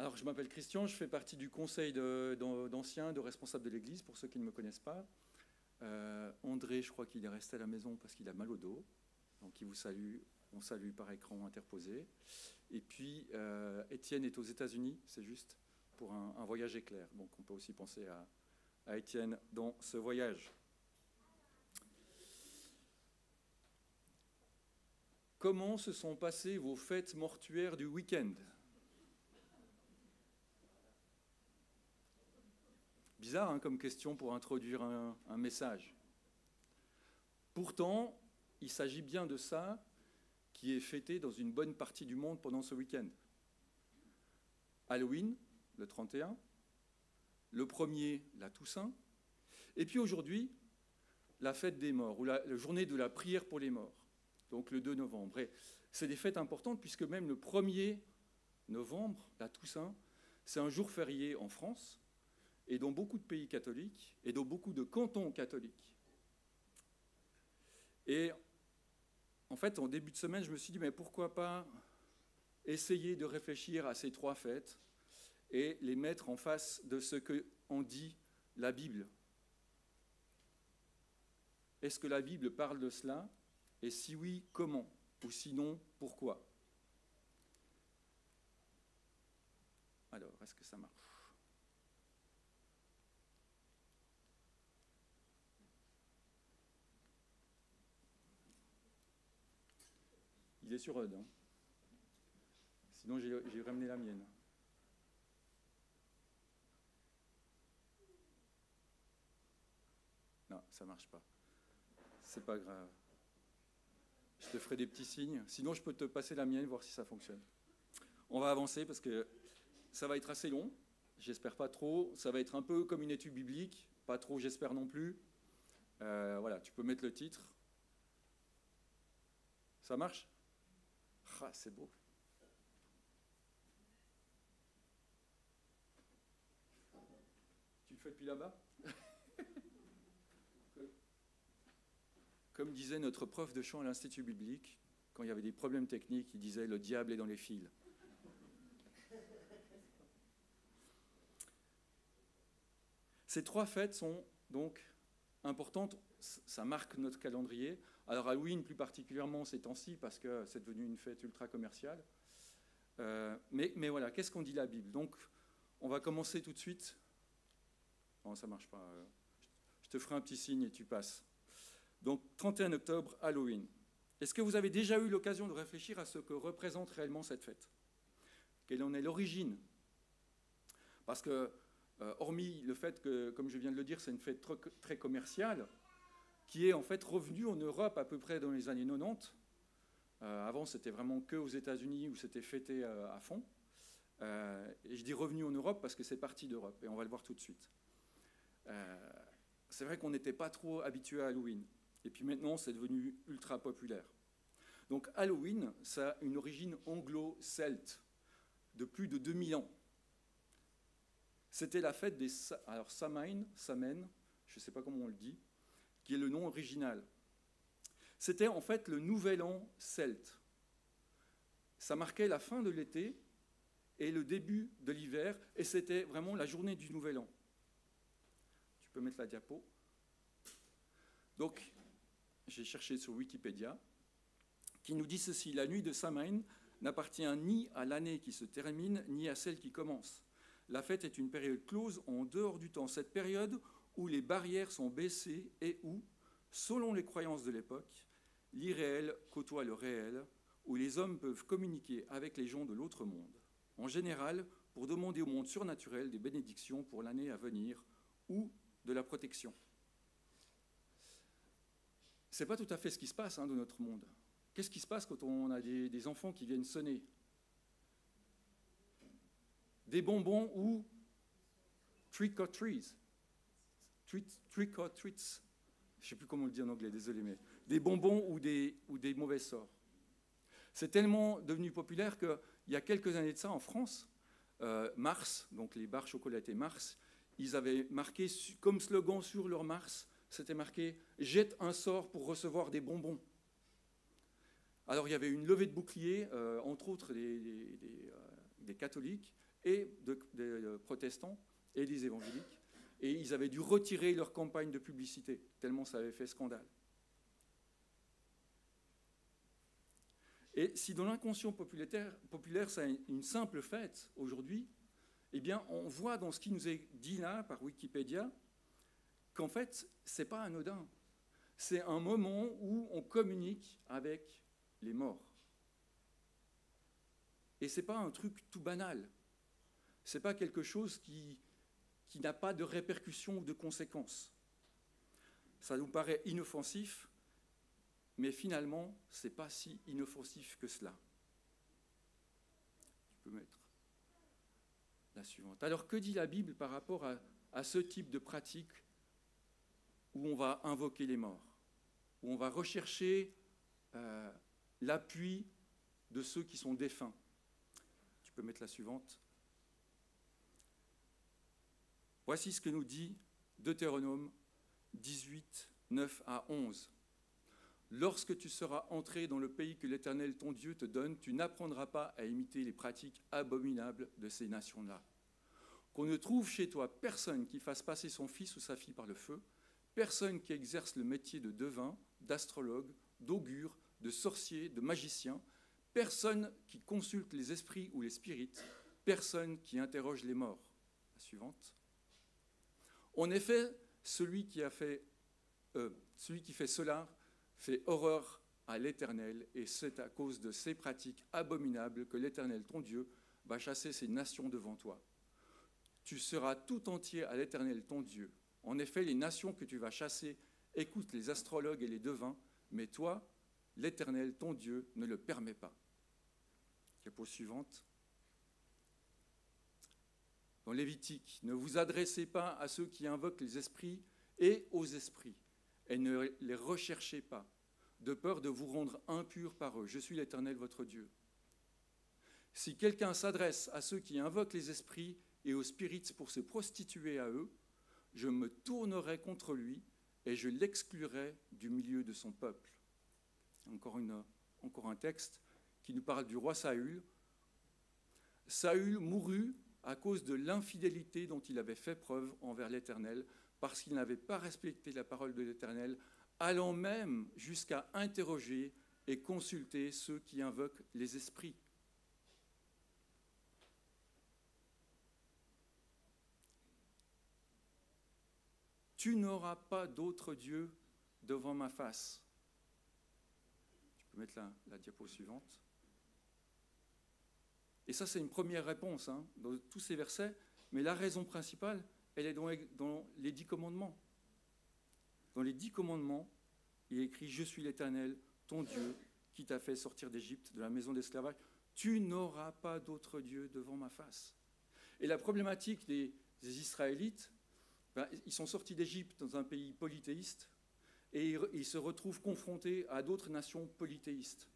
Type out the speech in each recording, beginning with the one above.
Alors, je m'appelle Christian, je fais partie du conseil d'anciens, de responsables de l'Église, pour ceux qui ne me connaissent pas. André, je crois qu'il est resté à la maison parce qu'il a mal au dos. Donc, il vous salue, on salue par écran interposé. Et puis, Étienne est aux États-Unis, c'est juste pour un voyage éclair. Donc, on peut aussi penser à Étienne dans ce voyage. Comment se sont passées vos fêtes mortuaires du week-end ? Bizarre hein, comme question pour introduire un message. Pourtant, il s'agit bien de ça qui est fêté dans une bonne partie du monde pendant ce week-end. Halloween, le 31, le 1er, la Toussaint, et puis aujourd'hui, la fête des morts, ou la journée de la prière pour les morts, donc le 2 novembre. Et c'est des fêtes importantes puisque même le 1er novembre, la Toussaint, c'est un jour férié en France, et dans beaucoup de pays catholiques, et dans beaucoup de cantons catholiques. Et en fait, en début de semaine, je me suis dit, mais pourquoi pas essayer de réfléchir à ces trois fêtes et les mettre en face de ce qu'en dit la Bible. Est-ce que la Bible parle de cela? Et si oui, comment? Ou sinon, pourquoi? Alors, est-ce que ça marche? Il est sur Eudes. Hein. Sinon, j'ai ramené la mienne. Non, ça ne marche pas. C'est pas grave. Je te ferai des petits signes. Sinon, je peux te passer la mienne, voir si ça fonctionne. On va avancer parce que ça va être assez long. J'espère pas trop. Ça va être un peu comme une étude biblique. Pas trop, j'espère non plus. Voilà, tu peux mettre le titre. Ça marche? Ah, c'est beau. Tu le fais depuis là-bas? Comme disait notre prof de chant à l'Institut biblique, quand il y avait des problèmes techniques, il disait « le diable est dans les fils ». Ces trois fêtes sont donc importantes, ça marque notre calendrier. Alors Halloween plus particulièrement ces temps-ci parce que c'est devenu une fête ultra commerciale. Mais voilà, qu'est-ce qu'on dit la Bible? Donc on va commencer tout de suite. Non, ça ne marche pas. Je te ferai un petit signe et tu passes. Donc 31 octobre, Halloween. Est-ce que vous avez déjà eu l'occasion de réfléchir à ce que représente réellement cette fête? Quelle en est l'origine? Parce que hormis le fait que, comme je viens de le dire, c'est une fête très commerciale, qui est en fait revenue en Europe à peu près dans les années 90. Avant, c'était vraiment que aux États-Unis où c'était fêté à fond. Et je dis revenu en Europe parce que c'est parti d'Europe, et on va le voir tout de suite. C'est vrai qu'on n'était pas trop habitué à Halloween. Et puis maintenant, c'est devenu ultra populaire. Donc Halloween, ça a une origine anglo-celte de plus de 2000 ans. C'était la fête des Samhain, je ne sais pas comment on le dit, qui est le nom original. C'était en fait le nouvel an celte. Ça marquait la fin de l'été et le début de l'hiver, et c'était vraiment la journée du nouvel an. Tu peux mettre la diapo. Donc, j'ai cherché sur Wikipédia, qui nous dit ceci: la nuit de Samhain n'appartient ni à l'année qui se termine, ni à celle qui commence. La fête est une période close en dehors du temps. Cette période où les barrières sont baissées et où, selon les croyances de l'époque, l'irréel côtoie le réel, où les hommes peuvent communiquer avec les gens de l'autre monde. En général, pour demander au monde surnaturel des bénédictions pour l'année à venir ou de la protection. Ce n'est pas tout à fait ce qui se passe dans notre monde. Qu'est-ce qui se passe quand on a des enfants qui viennent sonner? Des bonbons ou trick or treats. Trick or treats. Je ne sais plus comment le dire en anglais, désolé, mais des bonbons ou des mauvais sorts. C'est tellement devenu populaire qu'il y a quelques années de ça, en France, Mars, donc les barres chocolatées Mars, ils avaient marqué comme slogan sur leur Mars, c'était marqué « Jette un sort pour recevoir des bonbons ». Alors il y avait une levée de boucliers, entre autres des catholiques, et des protestants et des évangéliques, et ils avaient dû retirer leur campagne de publicité, tellement ça avait fait scandale. Et si dans l'inconscient populaire, ça est une simple fête aujourd'hui, eh bien, on voit dans ce qui nous est dit là, par Wikipédia, qu'en fait, ce n'est pas anodin. C'est un moment où on communique avec les morts. Et ce n'est pas un truc tout banal. Ce n'est pas quelque chose qui n'a pas de répercussions ou de conséquences. Ça nous paraît inoffensif, mais finalement, ce n'est pas si inoffensif que cela. Tu peux mettre la suivante. Alors, que dit la Bible par rapport à ce type de pratique où on va invoquer les morts, où on va rechercher l'appui de ceux qui sont défunts? Tu peux mettre la suivante. Voici ce que nous dit Deutéronome 18, 9 à 11. Lorsque tu seras entré dans le pays que l'Éternel ton Dieu te donne, tu n'apprendras pas à imiter les pratiques abominables de ces nations-là. Qu'on ne trouve chez toi personne qui fasse passer son fils ou sa fille par le feu, personne qui exerce le métier de devin, d'astrologue, d'augure, de sorcier, de magicien, personne qui consulte les esprits ou les spirites, personne qui interroge les morts. La suivante. En effet, celui qui fait cela fait horreur à l'Éternel, et c'est à cause de ces pratiques abominables que l'Éternel, ton Dieu, va chasser ces nations devant toi. Tu seras tout entier à l'Éternel, ton Dieu. En effet, les nations que tu vas chasser écoutent les astrologues et les devins, mais toi, l'Éternel, ton Dieu, ne le permet pas. Diapo suivante. Dans Lévitique, ne vous adressez pas à ceux qui invoquent les esprits et aux esprits, et ne les recherchez pas, de peur de vous rendre impurs par eux. Je suis l'Éternel, votre Dieu. Si quelqu'un s'adresse à ceux qui invoquent les esprits et aux spirites pour se prostituer à eux, je me tournerai contre lui et je l'exclurai du milieu de son peuple. Encore un texte qui nous parle du roi Saül. Saül mourut à cause de l'infidélité dont il avait fait preuve envers l'Éternel, parce qu'il n'avait pas respecté la parole de l'Éternel, allant même jusqu'à interroger et consulter ceux qui invoquent les esprits. Tu n'auras pas d'autre Dieu devant ma face. Tu peux mettre la diapo suivante. Et ça, c'est une première réponse dans tous ces versets, mais la raison principale, elle est dans les 10 commandements. Dans les 10 commandements, il est écrit « Je suis l'Éternel, ton Dieu, qui t'a fait sortir d'Égypte, de la maison d'esclavage. Tu n'auras pas d'autre Dieu devant ma face. » Et la problématique des Israélites, ils sont sortis d'Égypte dans un pays polythéiste, et ils se retrouvent confrontés à d'autres nations polythéistes.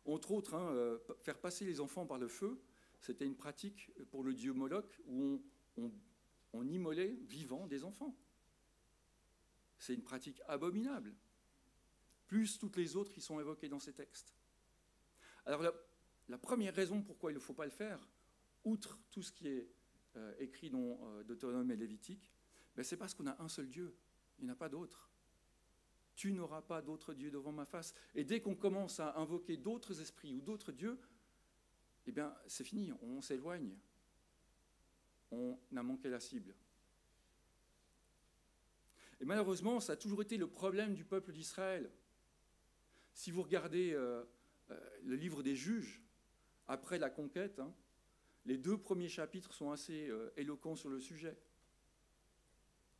Entre autres, faire passer les enfants par le feu, c'était une pratique pour le dieu Moloch, où on immolait vivants des enfants. C'est une pratique abominable, plus toutes les autres qui sont évoquées dans ces textes. Alors la première raison pourquoi il ne faut pas le faire, outre tout ce qui est écrit dans Deutéronome et Lévitique, c'est parce qu'on a un seul Dieu, il n'y en a pas d'autre. Tu n'auras pas d'autre Dieu devant ma face. Et dès qu'on commence à invoquer d'autres esprits ou d'autres dieux, eh bien, c'est fini, on s'éloigne. On a manqué la cible. Et malheureusement, ça a toujours été le problème du peuple d'Israël. Si vous regardez le livre des Juges, après la conquête, les 2 premiers chapitres sont assez éloquents sur le sujet.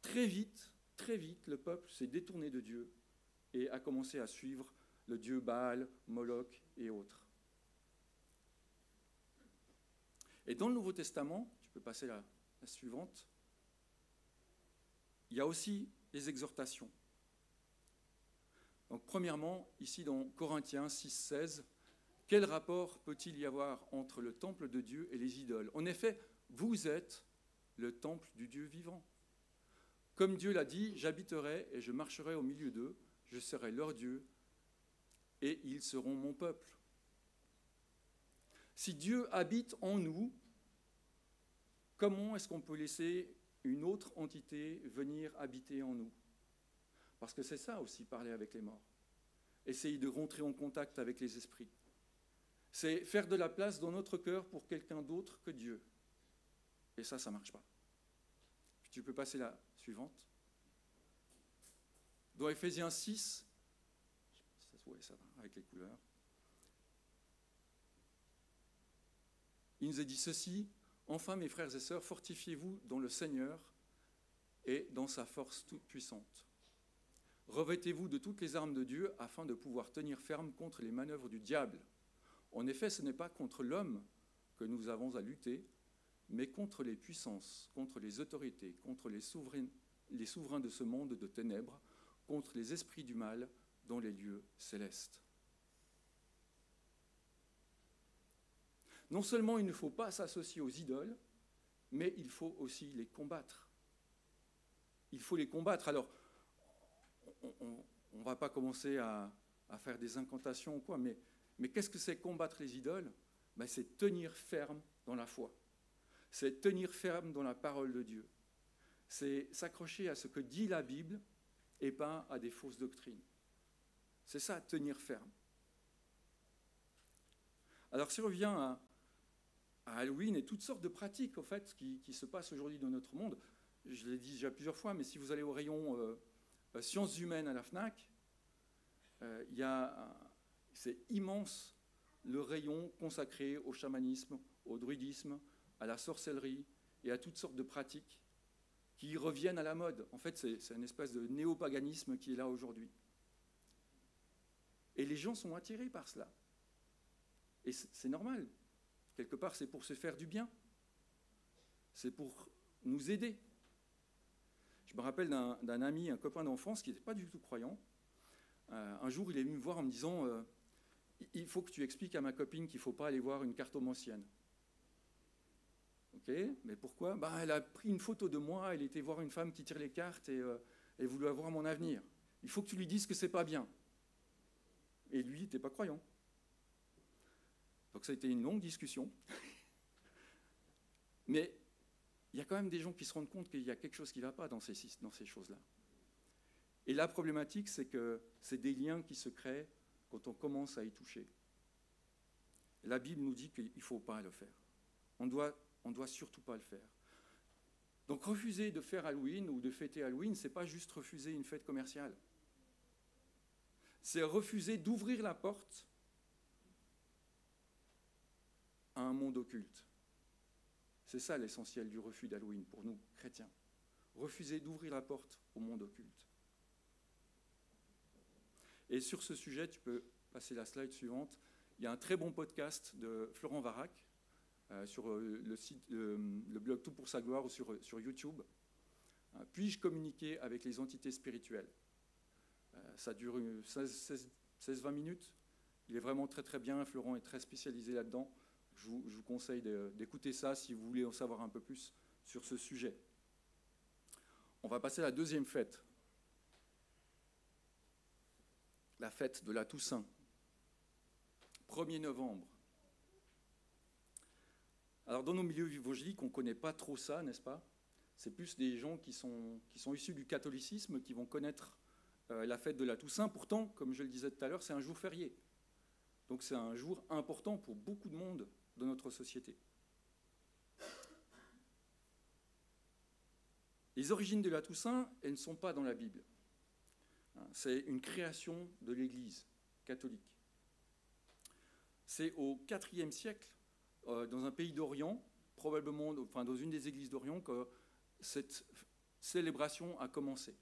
Très vite, le peuple s'est détourné de Dieu et a commencé à suivre le dieu Baal, Moloch et autres. Et dans le Nouveau Testament, tu peux passer la suivante, il y a aussi les exhortations. Donc premièrement, ici dans Corinthiens 6, 16, quel rapport peut-il y avoir entre le temple de Dieu et les idoles? En effet, vous êtes le temple du Dieu vivant. Comme Dieu l'a dit, j'habiterai et je marcherai au milieu d'eux, je serai leur Dieu et ils seront mon peuple. Si Dieu habite en nous, comment est-ce qu'on peut laisser une autre entité venir habiter en nous? Parce que c'est ça aussi, parler avec les morts. Essayer de rentrer en contact avec les esprits. C'est faire de la place dans notre cœur pour quelqu'un d'autre que Dieu. Et ça ne marche pas. Puis tu peux passer la suivante. Dans Éphésiens 6, ouais, ça va, avec les couleurs. Il nous est dit ceci: enfin, mes frères et sœurs, fortifiez-vous dans le Seigneur et dans sa force toute puissante. Revêtez-vous de toutes les armes de Dieu afin de pouvoir tenir ferme contre les manœuvres du diable. En effet, ce n'est pas contre l'homme que nous avons à lutter, mais contre les puissances, contre les autorités, contre les souverains de ce monde de ténèbres, contre les esprits du mal dans les lieux célestes. Non seulement il ne faut pas s'associer aux idoles, mais il faut aussi les combattre. Il faut les combattre. Alors, on ne va pas commencer à faire des incantations ou quoi, mais qu'est-ce que c'est combattre les idoles? C'est tenir ferme dans la foi. C'est tenir ferme dans la parole de Dieu. C'est s'accrocher à ce que dit la Bible et pas à des fausses doctrines. C'est ça, tenir ferme. Alors si on revient à Halloween et toutes sortes de pratiques en fait, qui se passent aujourd'hui dans notre monde, je l'ai dit déjà plusieurs fois, mais si vous allez au rayon sciences humaines à la FNAC, c'est immense le rayon consacré au chamanisme, au druidisme, à la sorcellerie et à toutes sortes de pratiques qui reviennent à la mode. En fait, c'est une espèce de néopaganisme qui est là aujourd'hui. Et les gens sont attirés par cela. Et c'est normal. Quelque part, c'est pour se faire du bien. C'est pour nous aider. Je me rappelle d'un ami, un copain d'enfance qui n'était pas du tout croyant. Un jour, il est venu me voir en me disant il faut que tu expliques à ma copine qu'il ne faut pas aller voir une cartomancienne. Ok, mais pourquoi? Elle a pris une photo de moi, elle était voir une femme qui tire les cartes et elle voulait avoir mon avenir. Il faut que tu lui dises que c'est pas bien. Et lui, il n'était pas croyant. Donc ça a été une longue discussion. Mais il y a quand même des gens qui se rendent compte qu'il y a quelque chose qui ne va pas dans ces choses-là. Et la problématique, c'est que c'est des liens qui se créent quand on commence à y toucher. La Bible nous dit qu'il ne faut pas le faire. On doit surtout pas le faire. Donc refuser de faire Halloween ou de fêter Halloween, ce n'est pas juste refuser une fête commerciale. C'est refuser d'ouvrir la porte à un monde occulte. C'est ça l'essentiel du refus d'Halloween pour nous, chrétiens. Refuser d'ouvrir la porte au monde occulte. Et sur ce sujet, tu peux passer la slide suivante, il y a un très bon podcast de Florent Varac sur le blog Tout pour sa gloire ou sur YouTube. Puis-je communiquer avec les entités spirituelles? Ça dure 16-20 minutes. Il est vraiment très très bien. Florent est très spécialisé là-dedans. Je vous conseille d'écouter ça si vous voulez en savoir un peu plus sur ce sujet. On va passer à la deuxième fête. La fête de la Toussaint. 1er novembre. Alors dans nos milieux évangéliques, on ne connaît pas trop ça, n'est-ce pas? C'est plus des gens qui sont issus du catholicisme qui vont connaître la fête de la Toussaint. Pourtant, comme je le disais tout à l'heure, c'est un jour férié. Donc c'est un jour important pour beaucoup de monde de notre société. Les origines de la Toussaint, elles ne sont pas dans la Bible. C'est une création de l'Église catholique. C'est au IVe siècle, dans un pays d'Orient, probablement dans une des églises d'Orient, que cette célébration a commencé.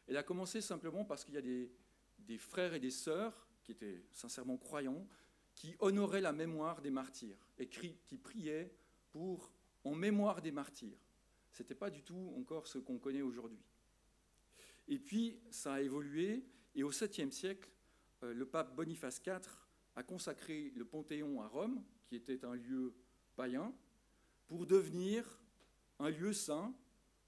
Elle a commencé simplement parce qu'il y a des frères et des sœurs qui étaient sincèrement croyants, qui honoraient la mémoire des martyrs et qui priaient en mémoire des martyrs. Ce n'était pas du tout encore ce qu'on connaît aujourd'hui. Et puis, ça a évolué, et au 7e siècle, le pape Boniface IV a consacré le Panthéon à Rome, qui était un lieu païen, pour devenir un lieu saint,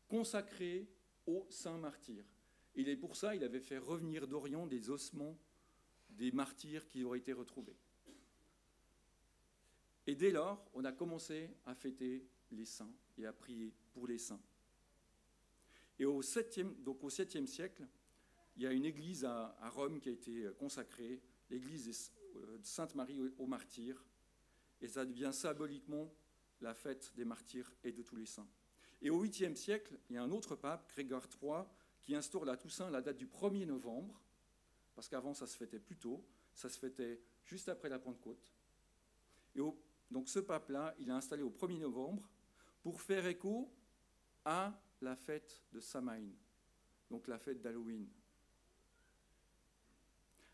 consacré aux saints martyrs. Et pour ça, il avait fait revenir d'Orient des ossements des martyrs qui auraient été retrouvés. Et dès lors, on a commencé à fêter les saints et à prier pour les saints. Et au 7e siècle, il y a une église à Rome qui a été consacrée, l'église de Sainte-Marie aux Martyrs, et ça devient symboliquement la fête des martyrs et de tous les saints. Et au 8e siècle, il y a un autre pape, Grégoire III, qui instaure la Toussaint à la date du 1er novembre, parce qu'avant ça se fêtait plus tôt, ça se fêtait juste après la Pentecôte. Et donc ce pape-là, il a installé au 1er novembre pour faire écho à la fête de Samhain, donc la fête d'Halloween.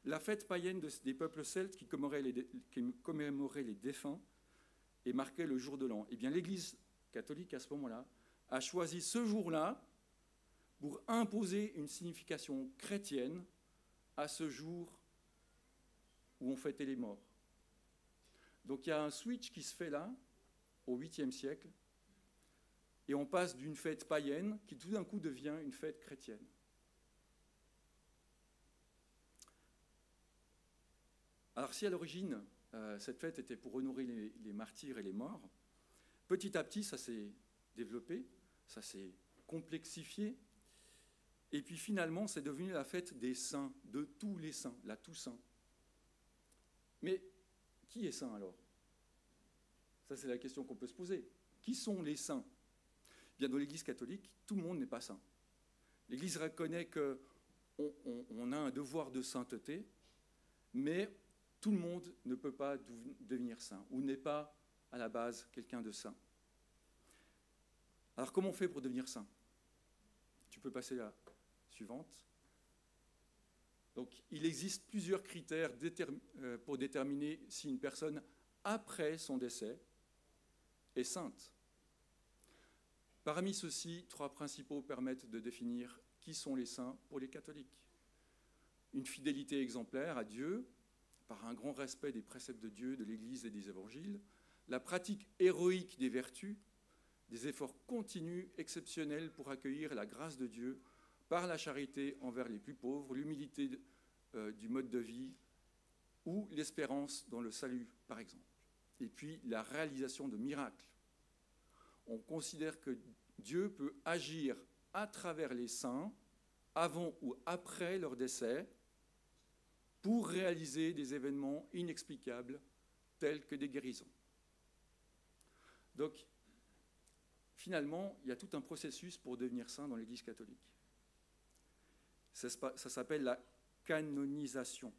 La fête païenne des peuples celtes qui commémoraient les défunts et marquait le jour de l'an. Eh bien, l'Église catholique, à ce moment-là, a choisi ce jour-là pour imposer une signification chrétienne à ce jour où on fêtait les morts. Donc il y a un switch qui se fait là, au 8e siècle, et on passe d'une fête païenne qui tout d'un coup devient une fête chrétienne. Alors si à l'origine, cette fête était pour honorer les martyrs et les morts, petit à petit ça s'est développé, ça s'est complexifié, et puis finalement c'est devenu la fête des saints, de tous les saints, la Toussaint. Mais qui est saint alors? Ça c'est la question qu'on peut se poser. Qui sont les saints? Bien, dans l'Église catholique, tout le monde n'est pas saint. L'Église reconnaît qu'on a un devoir de sainteté, mais tout le monde ne peut pas devenir saint, ou n'est pas à la base quelqu'un de saint. Alors comment on fait pour devenir saint? Tu peux passer à la suivante. Donc il existe plusieurs critères pour déterminer si une personne, après son décès, est sainte. Parmi ceux-ci, 3 principaux permettent de définir qui sont les saints pour les catholiques. Une fidélité exemplaire à Dieu, par un grand respect des préceptes de Dieu, de l'Église et des évangiles, la pratique héroïque des vertus, des efforts continus, exceptionnels pour accueillir la grâce de Dieu par la charité envers les plus pauvres, l'humilité du mode de vie ou l'espérance dans le salut, par exemple. Et puis la réalisation de miracles. On considère que Dieu peut agir à travers les saints, avant ou après leur décès, pour réaliser des événements inexplicables tels que des guérisons. Donc, finalement, il y a tout un processus pour devenir saint dans l'Église catholique. Ça s'appelle la canonisation.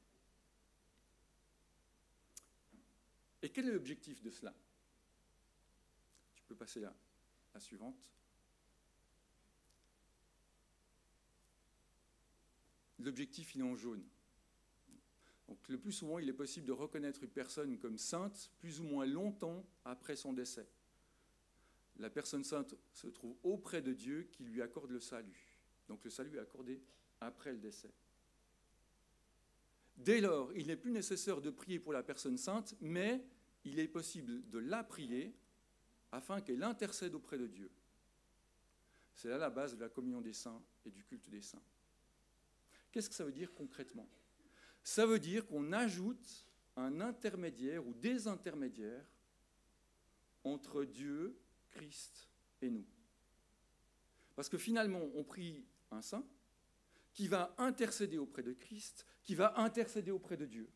Et quel est l'objectif de cela? Tu peux passer à la suivante. L'objectif, il est en jaune. Donc, le plus souvent, il est possible de reconnaître une personne comme sainte plus ou moins longtemps après son décès. La personne sainte se trouve auprès de Dieu qui lui accorde le salut. Donc le salut est accordé après le décès. Dès lors, il n'est plus nécessaire de prier pour la personne sainte, mais il est possible de la prier afin qu'elle intercède auprès de Dieu. C'est là la base de la communion des saints et du culte des saints. Qu'est-ce que ça veut dire concrètement? Ça veut dire qu'on ajoute un intermédiaire ou des intermédiaires entre Dieu, Christ et nous. Parce que finalement, on prie un saint qui va intercéder auprès de Christ, qui va intercéder auprès de Dieu.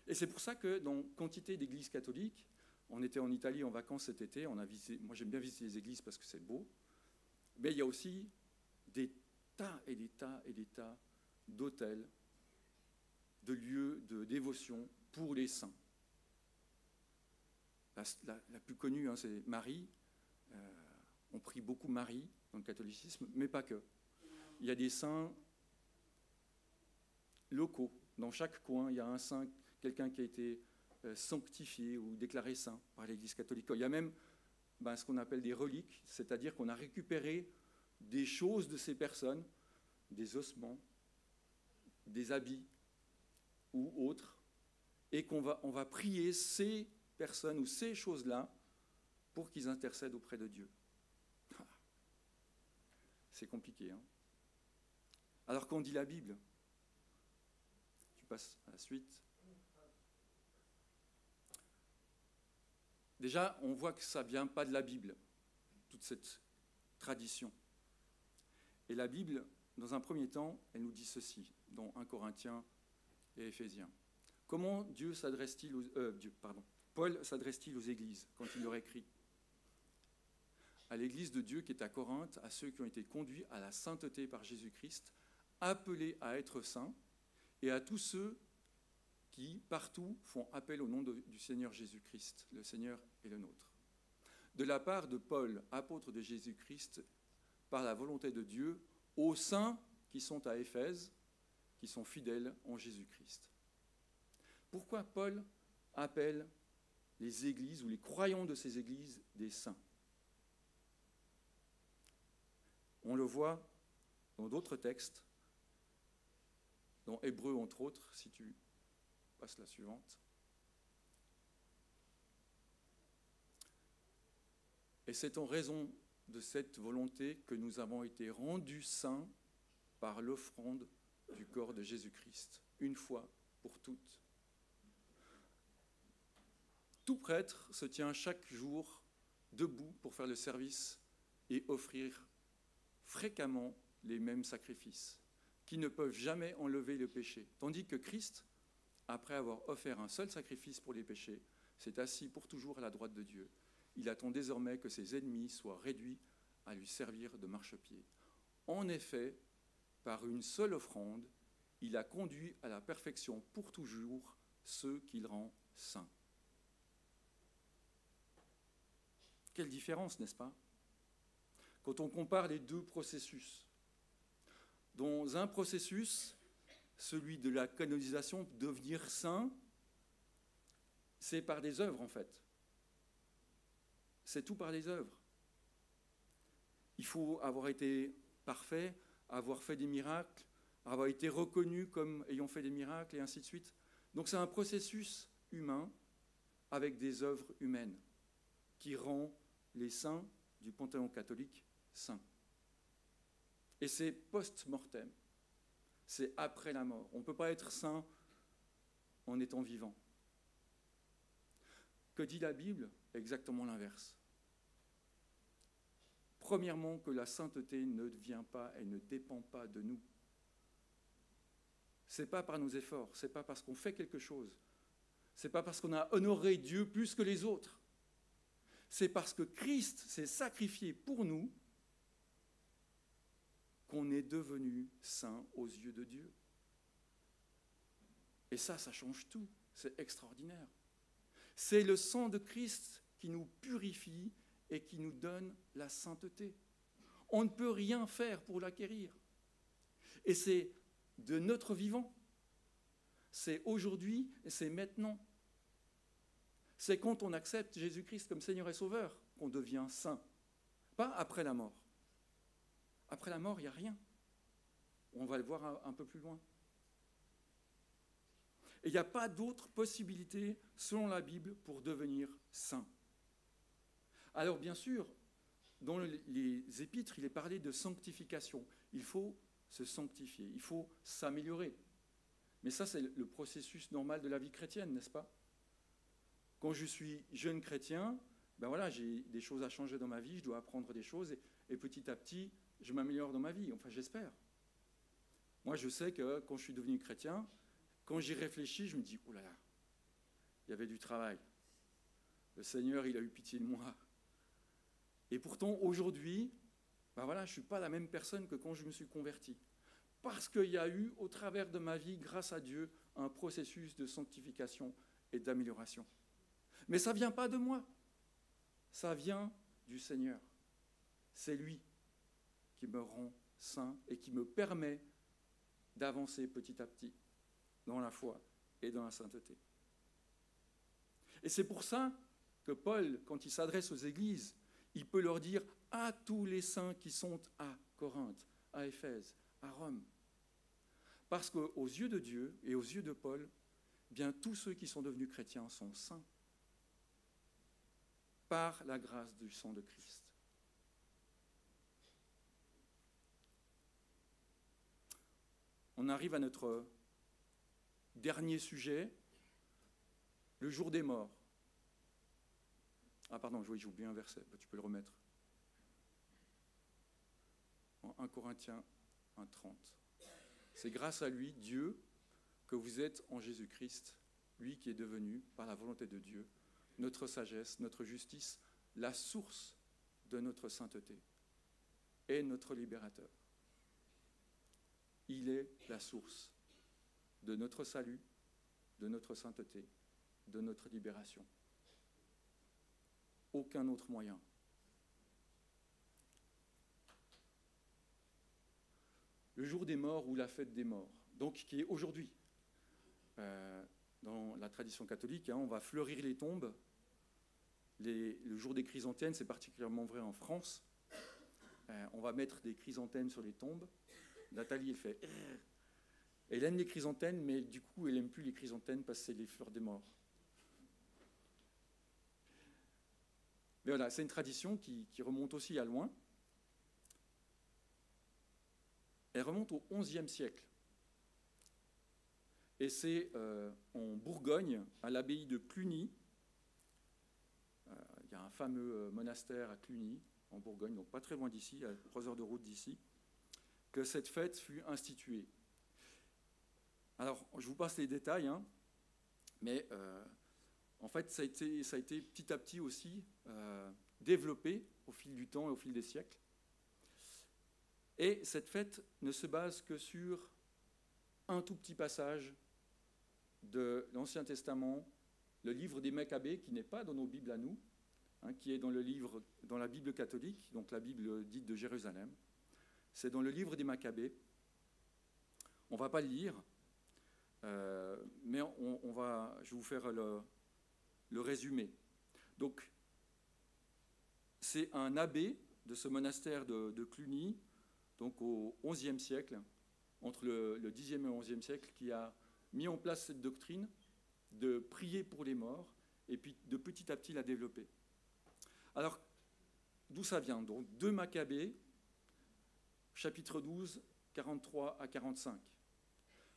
Et c'est pour ça que dans quantité d'églises catholiques, on était en Italie en vacances cet été, moi j'aime bien visiter les églises parce que c'est beau, mais il y a aussi des tas et des tas et des tas d'autels, de lieux de dévotion pour les saints. La plus connue, c'est Marie. On prie beaucoup Marie dans le catholicisme, mais pas que. Il y a des saints locaux. Dans chaque coin, il y a un saint, quelqu'un qui a été sanctifié ou déclaré saint par l'Église catholique. Il y a même ce qu'on appelle des reliques, c'est-à-dire qu'on a récupéré des choses de ces personnes, des ossements, des habits ou autres, et on va prier ces personnes ou ces choses-là pour qu'ils intercèdent auprès de Dieu. C'est compliqué, hein? Alors qu'on dit la Bible, passe à la suite. Déjà, on voit que ça ne vient pas de la Bible, toute cette tradition. Et la Bible, dans un premier temps, elle nous dit ceci, dans 1 Corinthiens et Éphésiens. Comment Paul s'adresse-t-il aux églises quand il leur écrit ? À l'église de Dieu qui est à Corinthe, à ceux qui ont été conduits à la sainteté par Jésus-Christ, appelés à être saints, et à tous ceux qui, partout, font appel au nom du Seigneur Jésus-Christ. Le Seigneur est le nôtre. De la part de Paul, apôtre de Jésus-Christ, par la volonté de Dieu, aux saints qui sont à Éphèse, qui sont fidèles en Jésus-Christ. Pourquoi Paul appelle les églises ou les croyants de ces églises des saints ? On le voit dans d'autres textes, dans Hébreux entre autres, si tu passes la suivante. Et c'est en raison de cette volonté que nous avons été rendus saints par l'offrande du corps de Jésus-Christ, une fois pour toutes. Tout prêtre se tient chaque jour debout pour faire le service et offrir fréquemment les mêmes sacrifices, qui ne peuvent jamais enlever le péché. Tandis que Christ, après avoir offert un seul sacrifice pour les péchés, s'est assis pour toujours à la droite de Dieu. Il attend désormais que ses ennemis soient réduits à lui servir de marchepied. En effet, par une seule offrande, il a conduit à la perfection pour toujours ceux qu'il rend saints. Quelle différence, n'est-ce pas ? Quand on compare les deux processus. Dans un processus, celui de la canonisation, devenir saint, c'est par des œuvres en fait. C'est tout par des œuvres. Il faut avoir été parfait, avoir fait des miracles, avoir été reconnu comme ayant fait des miracles, et ainsi de suite. Donc c'est un processus humain avec des œuvres humaines qui rend les saints du panthéon catholique saints. Et c'est post-mortem, c'est après la mort. On ne peut pas être saint en étant vivant. Que dit la Bible ? Exactement l'inverse. Premièrement, que la sainteté ne vient pas et ne dépend pas de nous. Ce n'est pas par nos efforts, ce n'est pas parce qu'on fait quelque chose, ce n'est pas parce qu'on a honoré Dieu plus que les autres. C'est parce que Christ s'est sacrifié pour nous qu'on est devenu saint aux yeux de Dieu. Et ça change tout, c'est extraordinaire. C'est le sang de Christ qui nous purifie et qui nous donne la sainteté. On ne peut rien faire pour l'acquérir. Et c'est de notre vivant. C'est aujourd'hui et c'est maintenant. C'est quand on accepte Jésus-Christ comme Seigneur et Sauveur qu'on devient saint. Pas après la mort. Après la mort, il n'y a rien. On va le voir un peu plus loin. Et il n'y a pas d'autre possibilité, selon la Bible, pour devenir saint. Alors bien sûr, dans les épîtres, il est parlé de sanctification. Il faut se sanctifier, il faut s'améliorer. Mais ça, c'est le processus normal de la vie chrétienne, n'est-ce pas ? Quand je suis jeune chrétien, ben voilà, j'ai des choses à changer dans ma vie, je dois apprendre des choses, et petit à petit, je m'améliore dans ma vie, enfin j'espère. Moi, je sais que quand je suis devenu chrétien, quand j'y réfléchis, je me dis, oh là là, il y avait du travail. Le Seigneur, il a eu pitié de moi. Et pourtant, aujourd'hui, ben voilà, je ne suis pas la même personne que quand je me suis converti. Parce qu'il y a eu, au travers de ma vie, grâce à Dieu, un processus de sanctification et d'amélioration. Mais ça ne vient pas de moi. Ça vient du Seigneur. C'est lui qui me rend saint et qui me permet d'avancer petit à petit dans la foi et dans la sainteté. Et c'est pour ça que Paul, quand il s'adresse aux églises, il peut leur dire à tous les saints qui sont à Corinthe, à Éphèse, à Rome. Parce qu'aux yeux de Dieu et aux yeux de Paul, bien tous ceux qui sont devenus chrétiens sont saints par la grâce du sang de Christ. On arrive à notre dernier sujet, le jour des morts. Ah pardon, oui, j'ai oublié un verset, tu peux le remettre. En 1 Corinthiens 1,30. C'est grâce à lui, Dieu, que vous êtes en Jésus-Christ, lui qui est devenu, par la volonté de Dieu, notre sagesse, notre justice, la source de notre sainteté et notre libérateur. Il est la source de notre salut, de notre sainteté, de notre libération. Aucun autre moyen. Le jour des morts ou la fête des morts, donc qui est aujourd'hui. Dans la tradition catholique, on va fleurir les tombes. Le jour des chrysanthèmes, c'est particulièrement vrai en France. On va mettre des chrysanthèmes sur les tombes. Nathalie, elle fait... Elle aime les chrysanthèmes, mais du coup, elle n'aime plus les chrysanthèmes parce que c'est les fleurs des morts. Mais voilà, c'est une tradition qui remonte aussi à loin. Elle remonte au XIe siècle. Et c'est en Bourgogne, à l'abbaye de Cluny. Il y a un fameux monastère à Cluny, en Bourgogne, donc pas très loin d'ici, à 3 heures de route d'ici, que cette fête fut instituée. Alors, je vous passe les détails, mais en fait, ça a été petit à petit aussi développé au fil du temps et au fil des siècles. Et cette fête ne se base que sur un tout petit passage de l'Ancien Testament, le livre des Maccabées, qui n'est pas dans nos Bibles à nous, qui est dans la Bible catholique, donc la Bible dite de Jérusalem. C'est dans le livre des Maccabées. On ne va pas le lire, mais je vais vous faire le résumé. Donc, c'est un abbé de ce monastère de Cluny, donc au XIe siècle, entre le Xe et le XIe siècle, qui a mis en place cette doctrine de prier pour les morts, et puis de petit à petit la développer. Alors, d'où ça vient? Donc, 2 Maccabées, chapitre 12, 43 à 45.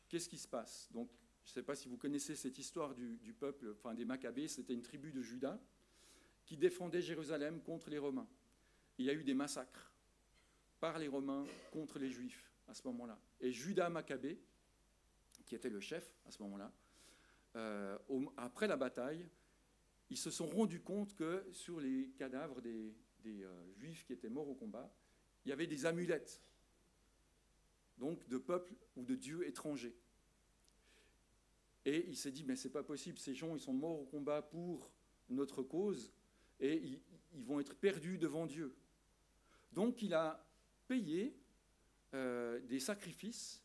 Qu'est-ce qui se passe? Donc, je ne sais pas si vous connaissez cette histoire du peuple, enfin des Maccabées, c'était une tribu de Juda qui défendait Jérusalem contre les Romains. Il y a eu des massacres par les Romains contre les Juifs à ce moment-là. Et Judas Maccabée, qui était le chef à ce moment-là, après la bataille, ils se sont rendus compte que sur les cadavres des Juifs qui étaient morts au combat, il y avait des amulettes, donc de peuples ou de dieux étrangers. Et il s'est dit, mais c'est pas possible, ces gens, ils sont morts au combat pour notre cause, et ils vont être perdus devant Dieu. Donc il a payé des sacrifices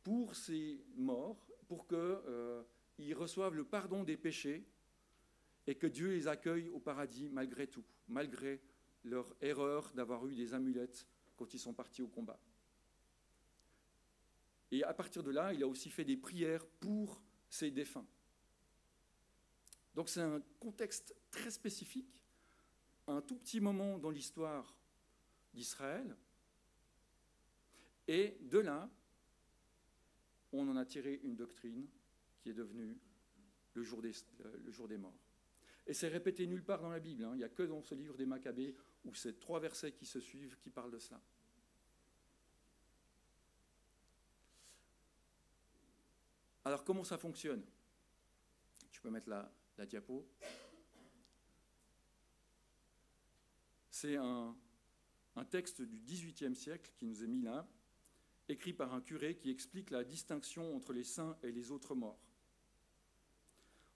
pour ces morts, pour qu'ils reçoivent le pardon des péchés, et que Dieu les accueille au paradis malgré tout, malgré leur erreur d'avoir eu des amulettes quand ils sont partis au combat. Et à partir de là, il a aussi fait des prières pour ces défunts. Donc c'est un contexte très spécifique, un tout petit moment dans l'histoire d'Israël, et de là, on en a tiré une doctrine qui est devenue le jour des morts. Et c'est répété nulle part dans la Bible, il n'y a que dans ce livre des Maccabées, où ces 3 versets qui se suivent qui parlent de cela. Alors comment ça fonctionne? Tu peux mettre la diapo. C'est un texte du XVIIIe siècle qui nous est mis là, écrit par un curé qui explique la distinction entre les saints et les autres morts.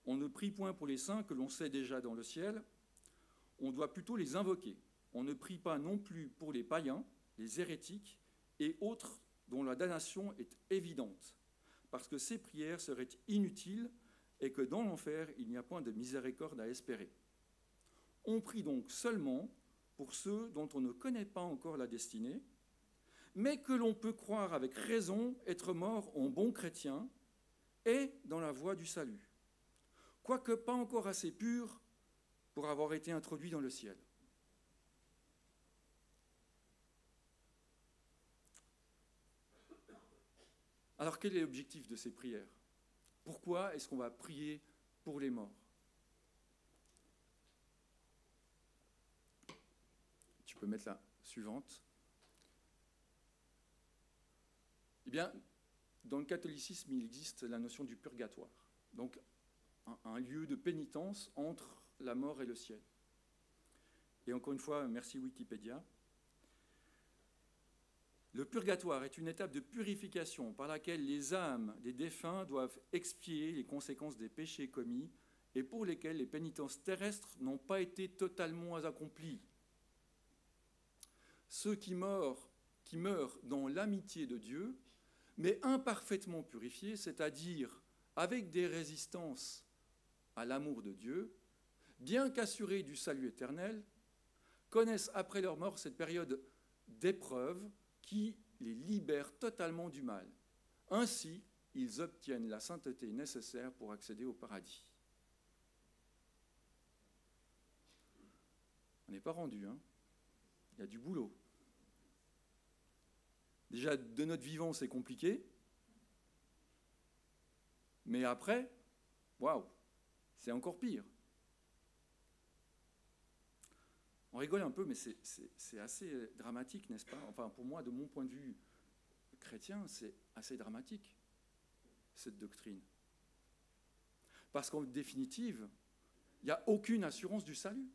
On ne prie point pour les saints que l'on sait déjà dans le ciel, on doit plutôt les invoquer. On ne prie pas non plus pour les païens, les hérétiques et autres dont la damnation est évidente, parce que ces prières seraient inutiles et que dans l'enfer, il n'y a point de miséricorde à espérer. On prie donc seulement pour ceux dont on ne connaît pas encore la destinée, mais que l'on peut croire avec raison être morts en bons chrétiens et dans la voie du salut, quoique pas encore assez purs pour avoir été introduits dans le ciel. Alors quel est l'objectif de ces prières? Pourquoi est-ce qu'on va prier pour les morts? Tu peux mettre la suivante. Eh bien, dans le catholicisme, il existe la notion du purgatoire. Donc, un lieu de pénitence entre la mort et le ciel. Et encore une fois, merci Wikipédia. Le purgatoire est une étape de purification par laquelle les âmes des défunts doivent expier les conséquences des péchés commis et pour lesquels les pénitences terrestres n'ont pas été totalement accomplies. Ceux qui meurent dans l'amitié de Dieu, mais imparfaitement purifiés, c'est-à-dire avec des résistances à l'amour de Dieu, bien qu'assurés du salut éternel, connaissent après leur mort cette période d'épreuve qui les libère totalement du mal. Ainsi, ils obtiennent la sainteté nécessaire pour accéder au paradis. On n'est pas rendu, hein? Il y a du boulot. Déjà, de notre vivant, c'est compliqué. Mais après, waouh, c'est encore pire. On rigole un peu, mais c'est assez dramatique, n'est-ce pas? Enfin, pour moi, de mon point de vue chrétien, c'est assez dramatique, cette doctrine. Parce qu'en définitive, il n'y a aucune assurance du salut.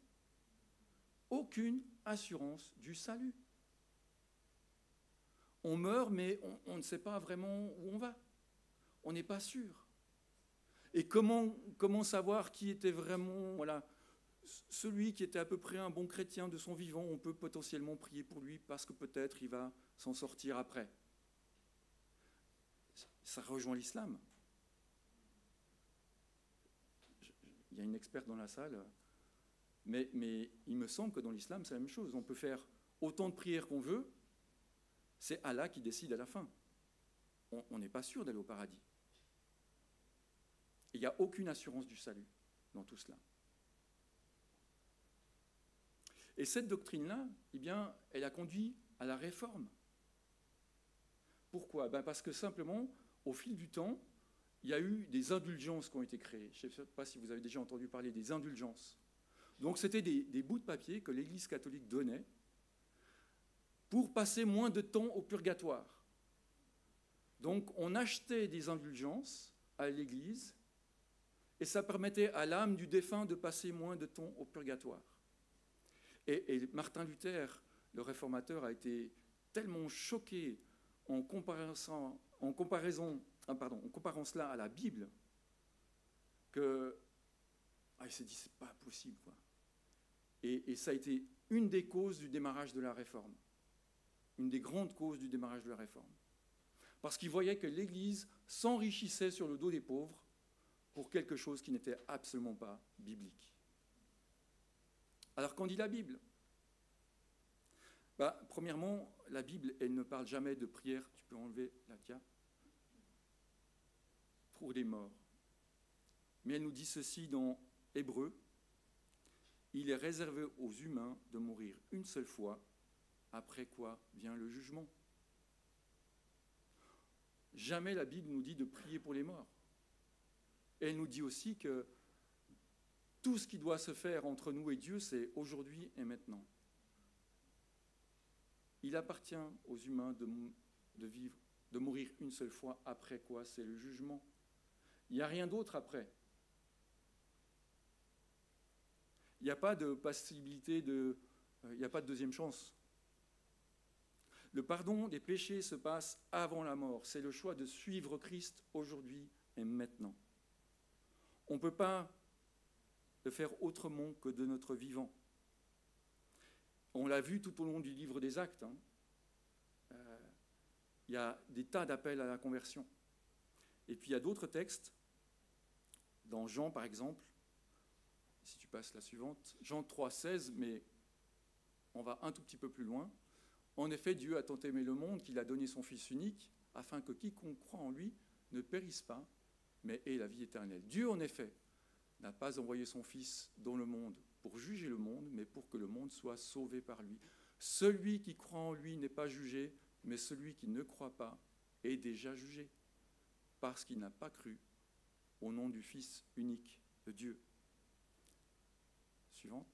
Aucune assurance du salut. On meurt, mais on ne sait pas vraiment où on va. On n'est pas sûr. Et comment savoir qui était vraiment... Voilà, celui qui était à peu près un bon chrétien de son vivant, on peut potentiellement prier pour lui parce que peut-être il va s'en sortir après. Ça rejoint l'islam. Il y a une experte dans la salle, mais il me semble que dans l'islam, c'est la même chose. On peut faire autant de prières qu'on veut, c'est Allah qui décide à la fin. On n'est pas sûr d'aller au paradis. Il n'y a aucune assurance du salut dans tout cela. Et cette doctrine-là, eh bien, elle a conduit à la réforme. Pourquoi? Parce que simplement, au fil du temps, il y a eu des indulgences qui ont été créées. Je ne sais pas si vous avez déjà entendu parler des indulgences. Donc c'était des bouts de papier que l'Église catholique donnait pour passer moins de temps au purgatoire. Donc on achetait des indulgences à l'Église et ça permettait à l'âme du défunt de passer moins de temps au purgatoire. Et Martin Luther, le réformateur, a été tellement choqué en comparant cela à la Bible qu'il s'est dit c'est pas possible, quoi. Et ça a été une des causes du démarrage de la réforme, une des grandes causes du démarrage de la réforme, parce qu'il voyait que l'Église s'enrichissait sur le dos des pauvres pour quelque chose qui n'était absolument pas biblique. Alors qu'en dit la Bible? Premièrement, la Bible, elle ne parle jamais de prière, tu peux enlever la dia, pour les morts. Mais elle nous dit ceci dans Hébreux: il est réservé aux humains de mourir une seule fois, après quoi vient le jugement. Jamais la Bible nous dit de prier pour les morts. Et elle nous dit aussi que tout ce qui doit se faire entre nous et Dieu, c'est aujourd'hui et maintenant. Il appartient aux humains de vivre, de mourir une seule fois, après quoi c'est le jugement. Il n'y a rien d'autre après. Il n'y a pas de possibilité il n'y a pas de deuxième chance. Le pardon des péchés se passe avant la mort. C'est le choix de suivre Christ aujourd'hui et maintenant. On ne peut pas le faire autrement que de notre vivant. On l'a vu tout au long du livre des Actes. Il y a des tas d'appels à la conversion. Et puis il y a d'autres textes, dans Jean par exemple, si tu passes la suivante, Jean 3,16, mais on va un tout petit peu plus loin. En effet, Dieu a tant aimé le monde qu'il a donné son Fils unique, afin que quiconque croit en lui ne périsse pas, mais ait la vie éternelle. Dieu, en effet, n'a pas envoyé son Fils dans le monde pour juger le monde, mais pour que le monde soit sauvé par lui. Celui qui croit en lui n'est pas jugé, mais celui qui ne croit pas est déjà jugé, parce qu'il n'a pas cru au nom du Fils unique de Dieu. Suivant.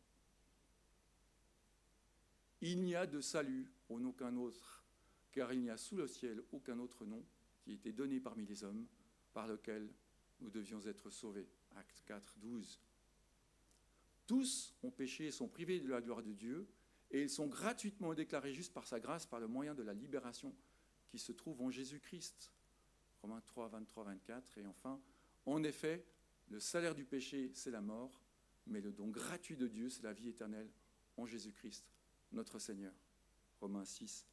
Il n'y a de salut en aucun autre, car il n'y a sous le ciel aucun autre nom qui ait été donné parmi les hommes par lequel nous devions être sauvés. Actes 4, 12. Tous ont péché et sont privés de la gloire de Dieu, et ils sont gratuitement déclarés justes par sa grâce, par le moyen de la libération qui se trouve en Jésus-Christ. Romains 3, 23, 24. Et enfin, en effet, le salaire du péché, c'est la mort, mais le don gratuit de Dieu, c'est la vie éternelle en Jésus-Christ, notre Seigneur. Romains 6,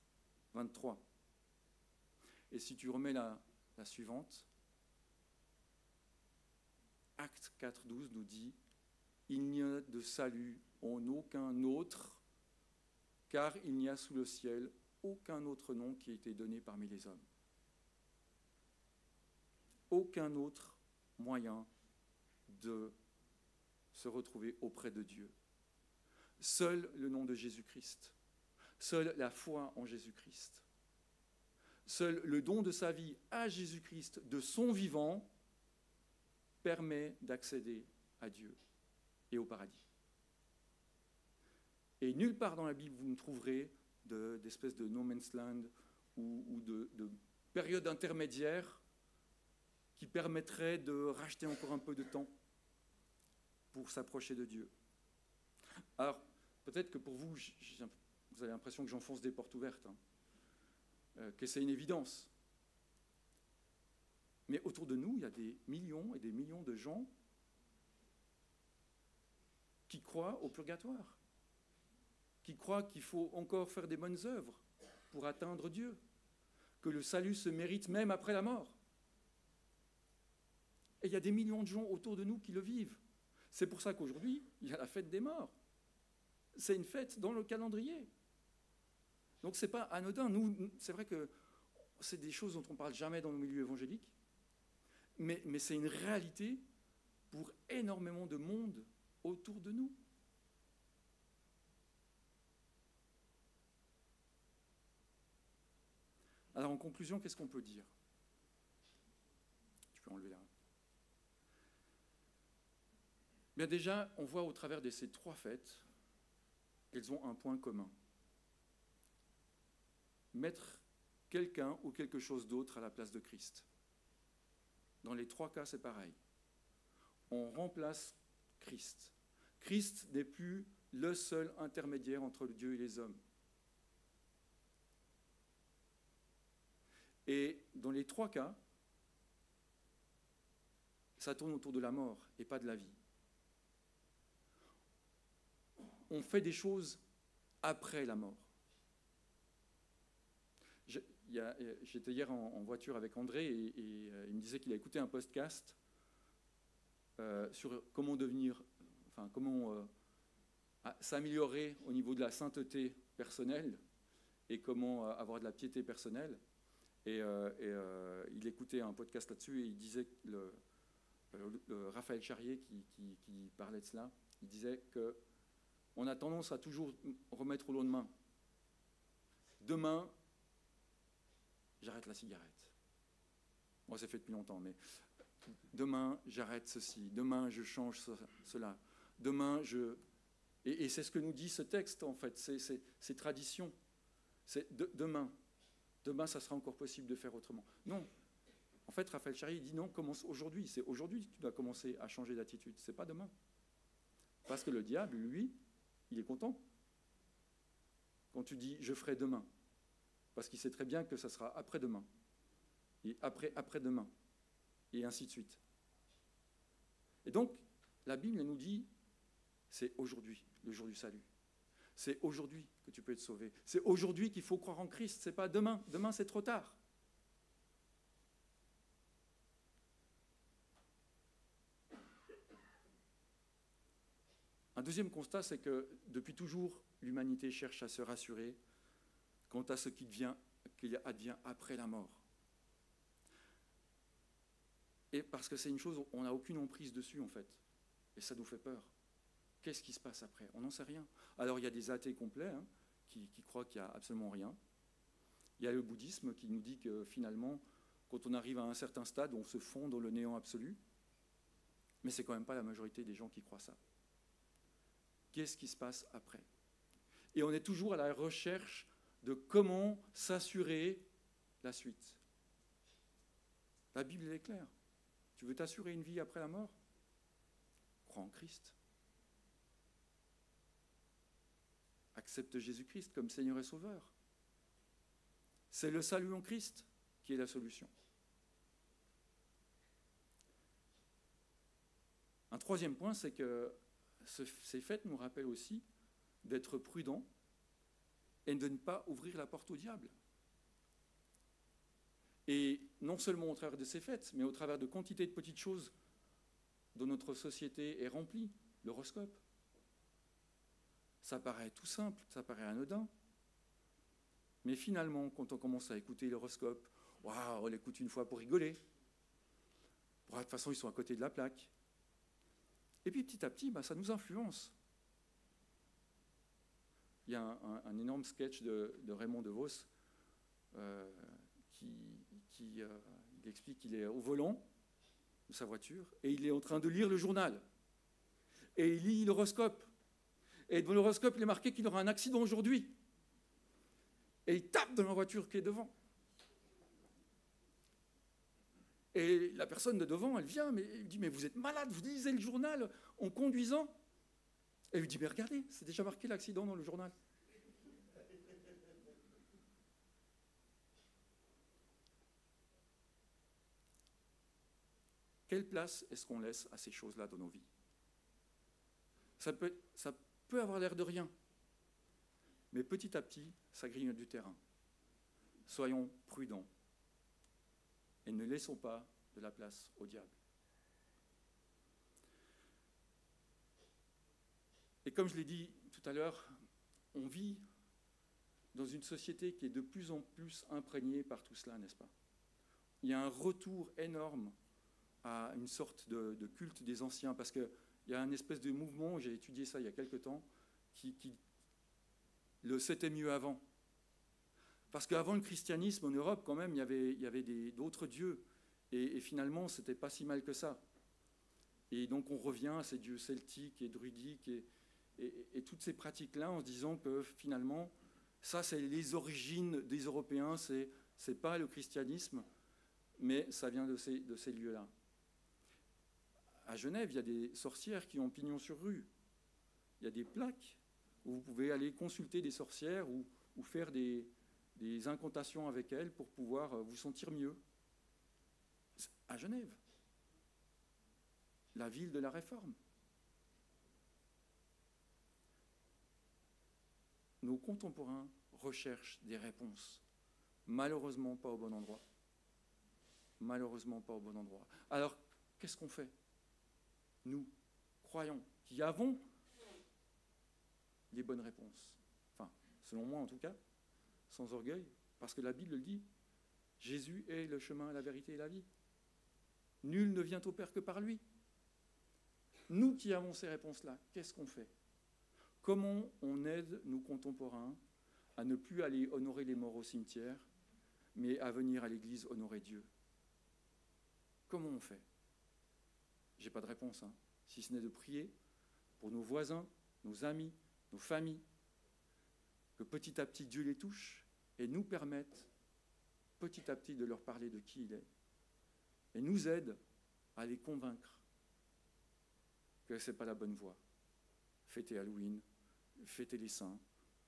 23. Et si tu remets la suivante, Actes 4, 12 nous dit « Il n'y a de salut en aucun autre, car il n'y a sous le ciel aucun autre nom qui ait été donné parmi les hommes. » Aucun autre moyen de se retrouver auprès de Dieu. Seul le nom de Jésus-Christ, seule la foi en Jésus-Christ, seul le don de sa vie à Jésus-Christ, de son vivant, permet d'accéder à Dieu et au paradis. Et nulle part dans la Bible vous ne trouverez d'espèces de no man's land ou de périodes intermédiaires qui permettraient de racheter encore un peu de temps pour s'approcher de Dieu. Alors, peut-être que pour vous, vous avez l'impression que j'enfonce des portes ouvertes, que c'est une évidence. Mais autour de nous, il y a des millions et des millions de gens qui croient au purgatoire, qui croient qu'il faut encore faire des bonnes œuvres pour atteindre Dieu, que le salut se mérite même après la mort. Et il y a des millions de gens autour de nous qui le vivent. C'est pour ça qu'aujourd'hui, il y a la fête des morts. C'est une fête dans le calendrier. Donc ce n'est pas anodin. Nous, c'est vrai que c'est des choses dont on ne parle jamais dans le milieu évangélique, mais c'est une réalité pour énormément de monde autour de nous. Alors en conclusion, qu'est-ce qu'on peut dire? Tu peux enlever là. Bien déjà, on voit au travers de ces trois fêtes qu'elles ont un point commun. Mettre quelqu'un ou quelque chose d'autre à la place de Christ. Dans les trois cas, c'est pareil. On remplace Christ. Christ n'est plus le seul intermédiaire entre Dieu et les hommes. Et dans les trois cas, ça tourne autour de la mort et pas de la vie. On fait des choses après la mort. J'étais hier en voiture avec André et il me disait qu'il a écouté un podcast sur comment s'améliorer au niveau de la sainteté personnelle et comment avoir de la piété personnelle. Et il écoutait un podcast là-dessus et il disait, le Raphaël Charrier qui parlait de cela, il disait qu'on a tendance à toujours remettre au lendemain. Demain, j'arrête la cigarette. Moi, c'est fait depuis longtemps, mais demain, j'arrête ceci. Demain, je change cela. Demain, Et c'est ce que nous dit ce texte, en fait. C'est tradition. C'est demain. Demain, ça sera encore possible de faire autrement. Non. En fait, Raphaël Charrier dit non, commence aujourd'hui. C'est aujourd'hui que tu dois commencer à changer d'attitude. C'est pas demain. Parce que le diable, lui, il est content quand tu dis « je ferai demain ». Parce qu'il sait très bien que ça sera après-demain, et après-demain, et ainsi de suite. Et donc, la Bible nous dit, c'est aujourd'hui, le jour du salut. C'est aujourd'hui que tu peux être sauvé. C'est aujourd'hui qu'il faut croire en Christ, c'est pas demain. Demain, c'est trop tard. Un deuxième constat, c'est que depuis toujours, l'humanité cherche à se rassurer quant à ce qu'il advient après la mort. Et parce que c'est une chose, on n'a aucune emprise dessus, en fait. Et ça nous fait peur. Qu'est-ce qui se passe après? On n'en sait rien. Alors, il y a des athées complets qui croient qu'il n'y a absolument rien. Il y a le bouddhisme qui nous dit que, finalement, quand on arrive à un certain stade, on se fond dans le néant absolu. Mais c'est quand même pas la majorité des gens qui croient ça. Qu'est-ce qui se passe après? Et on est toujours à la recherche de comment s'assurer la suite. La Bible est claire. Tu veux t'assurer une vie après la mort? Crois en Christ. Accepte Jésus-Christ comme Seigneur et Sauveur. C'est le salut en Christ qui est la solution. Un troisième point, c'est que ces fêtes nous rappellent aussi d'être prudents et de ne pas ouvrir la porte au diable. Et non seulement au travers de ces fêtes, mais au travers de quantité de petites choses dont notre société est remplie. L'horoscope. Ça paraît tout simple, ça paraît anodin. Mais finalement, quand on commence à écouter l'horoscope, waouh, on l'écoute une fois pour rigoler. De toute façon, ils sont à côté de la plaque. Et puis petit à petit, ça nous influence. Il y a un énorme sketch de Raymond DeVos qui explique qu'il est au volant de sa voiture et il est en train de lire le journal. Et il lit l'horoscope. Et devant l'horoscope, il est marqué qu'il aura un accident aujourd'hui. Et il tape dans la voiture qui est devant. Et la personne de devant, elle vient, mais elle dit, mais vous êtes malade, vous lisez le journal en conduisant. Et elle lui dit, mais regardez, c'est déjà marqué l'accident dans le journal. Quelle place est-ce qu'on laisse à ces choses-là dans nos vies? Ça peut avoir l'air de rien, mais petit à petit, ça grignote du terrain. Soyons prudents et ne laissons pas de la place au diable. Et comme je l'ai dit tout à l'heure, on vit dans une société qui est de plus en plus imprégnée par tout cela, n'est-ce pas? Il y a un retour énorme à une sorte de culte des anciens, parce qu'il y a une espèce de mouvement, j'ai étudié ça il y a quelque temps, qui le c'était mieux avant. Parce qu'avant le christianisme en Europe, quand même, il y avait d'autres dieux. Et finalement, ce n'était pas si mal que ça. Et donc on revient à ces dieux celtiques et druidiques et toutes ces pratiques-là en se disant que finalement, ça c'est les origines des Européens, c'est pas le christianisme, mais ça vient de ces lieux-là. À Genève, il y a des sorcières qui ont pignon sur rue. Il y a des plaques où vous pouvez aller consulter des sorcières ou faire des incantations avec elles pour pouvoir vous sentir mieux. À Genève, la ville de la Réforme. Nos contemporains recherchent des réponses. Malheureusement, pas au bon endroit. Malheureusement, pas au bon endroit. Alors, qu'est-ce qu'on fait? Nous, croyons, qui avons les bonnes réponses. Enfin, selon moi en tout cas, sans orgueil, parce que la Bible le dit. Jésus est le chemin, la vérité et la vie. Nul ne vient au Père que par lui. Nous qui avons ces réponses-là, qu'est-ce qu'on fait? Comment on aide nos contemporains à ne plus aller honorer les morts au cimetière, mais à venir à l'église honorer Dieu? Comment on fait? Je n'ai pas de réponse, si ce n'est de prier pour nos voisins, nos amis, nos familles, que petit à petit Dieu les touche et nous permette petit à petit de leur parler de qui il est et nous aide à les convaincre que ce n'est pas la bonne voie. Fêter Halloween, fêter les saints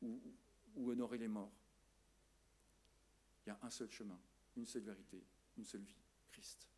ou honorer les morts. Il y a un seul chemin, une seule vérité, une seule vie, Christ.